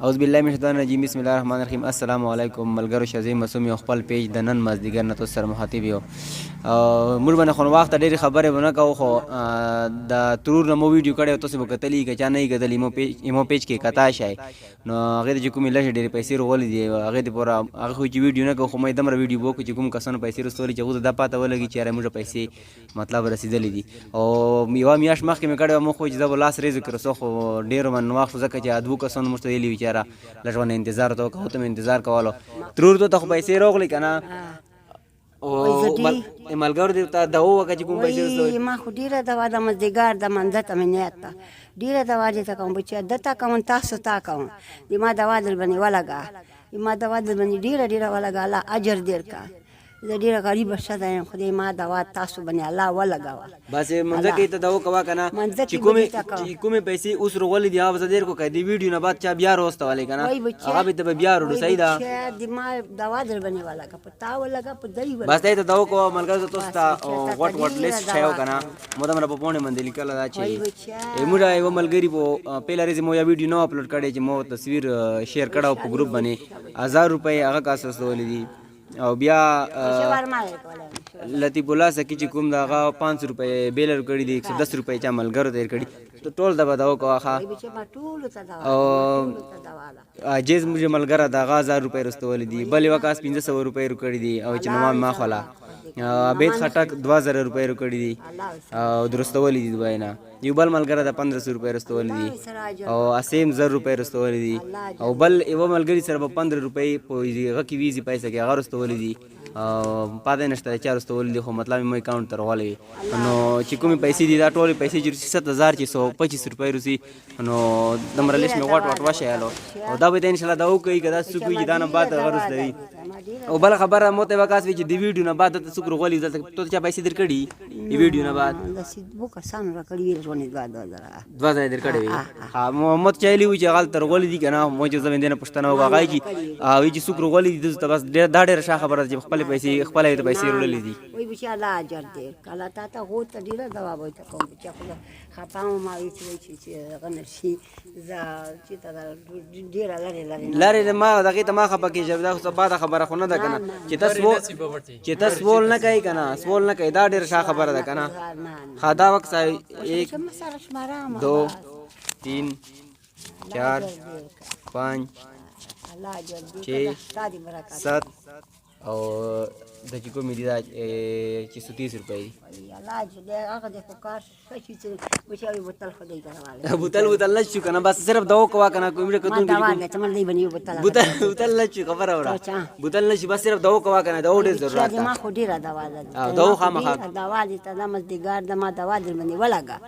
اعوذ بالله من الشیطان الرجیم بسم الله الرحمن الرحیم السلام علیکم ملګرو شزیم مسوم یو خپل پیج د نن مازدیګر نه تاسو سره مخاطب یو موږ باندې خو وخت ډېرې خبرې ونه کوو خو د ترور نه مو ویډیو کړی تاسو به کتلی که چا نه یې کتلی ایمو پیج کې کتا شئ نو هغې ته چې کومې لږې ډېرې پیسې راغلې دي هغې ته پوره هغه خو چې ویډیو نه کوو خو مې دومره ویډیو وکړو چې کوم کسانو پیسې رسولې چې هغو ته دا پاته ولګي چې یاره موږ پیسې مطلب رسېدلې دي او یوه میاشت مخکې مې کړې وه موږ خو چې زه به لاس ریزو کړو څو خو ډېرو من واخ شو ځکه چې دوو کسانو موږ ته ویلي وي چې یاره لږ ونه انتظار ته وکړه ته مې انتظار کولو ترور ته خو پیسې راغلې که نه او ملګرو دې ته دوا وکړه چې کوم پیسې رسولې ما خو ډېره دوا د مازدیګر د منځه ته مې نیت ته ډېره دوا دې ته کوم بچیه ده ته کوم تاسو ته کوم د ما دوا در باندې ولګه ما دوا در باندې ډېره ولګه الله اجر دې ورکړه زه ډېره غریبه ښځه یم خدای ما دوا تاسو باندې الله ولګوه بس منځه کې ته دوا کوه که نه چې کومې پیسې اوس راغلې دي هغه به زه ډېر کوو که د ویډیو نه بعد چا بیا راوستولی که نه هغه به ته به بیا راوړو صحیح ده د ما دوا در باندې ولګه په تا ولګه په دی بس ته دوا کوه ملګرو زه تاسو ته غټ لیست ښیو که نه مو دومره په پاڼې باندې لیکله ده چې موږ یوه ملګري په پیله ورځې مو یو ویډیو نه اپلوډ کړی چې مو تصویر شیر کړی په ګروپ باندې 1000 روپۍ هغه کاس رسولی دي او بیا لطیف الله سکي چې کوم د هغه 500 روپۍ بیلر کړي دي 110 روپۍ چا ملګرو ته یې کړي ته ټول دبه دوا کوه ښه او عاجز مونږ ملګره د هغه 1000 روپۍ رستولی دي بل یوه کاس 1500 روپۍ کړي دي او چې نوام ما خوله عبید خټک 2000 روپۍ کړي دي او درستولی دي دوی نه یو بل ملګره د 1500 روپۍ رستولی دي او اسیم 1000 روپۍ رستولی دي او بل یوه ملګري سره به 15 روپۍ په هغه کې ویزي پیسه کې هغه رستولی دي پاته نشته چا رستولی دي خو مطلب مې اکاونټ ته راغلی نو چې کومې پیسې دي دا ټولې پیسې چې روسي 7625 روپۍ روسي نو دومره لیست مې غټ وشیالو او دا به ته انشاءالله دا وکړي که دا څوک وي چې دا نه بعد هغه رستوي او بله خبره مو ته یوه کاس وي چې د ویډیو نه بعد دلته څوک راغلي دلته تو ته چا پیسې درکړي د ویډیو نه بعد 2000 درکړې وي محمد چا ویلي وي چې هغه هلته راغلي دي که نه مو چې زه باندې نه پوښتنه وکړه هغه چې وایي چې څوک راغلي دي دلته بس دا ډېره ښه خبره ده چې خپلې پیسې خپله یې ته پیسې وړلې دي وایي بچیا الله اجر دې کله تا ته غو ته ډېره دوا به ته کوم بچیا خو خفه وم ما وایي چې هغه نه شي زه چې ته ډېره لرې ما دغې ته ما خفه کېږم دا خو بعده خبره خو نه ده که نه چې ته سوال نه کوې که نه سوال نه کوې دا ډېره ښه خبره ده که نه ښه دا وخت 1 2 3 4 5 6 7 او د چې کومې دي دا 130 روپۍ دي بوتل نه شو که نه بس صرف دوا کوه که نه بوتل نه شو خبره وره بوتل نه شي بس صرف دوا کوه که نه دوا ډېر ضرورت ده ما خو ډېره دوا ده دوا خامخا دوا دې ته د مازدیګر د ما دوا در باندې ولګه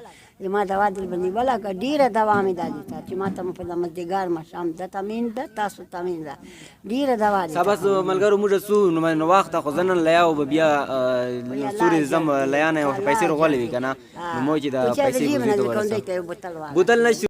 ما دوا در باندې ولګه ډېره دوا مې دا دي چې ما ته په د مازدیګر ماښام ده تمین ده تاسو تمین ده ډېره دوا دي بس ملګرو موږ څو نو وخت خو زه نن لیاو به بیا سوري زم لیا نه پیسې راغلې وي که نه نو مو چې دا پیسې بوتل نه شو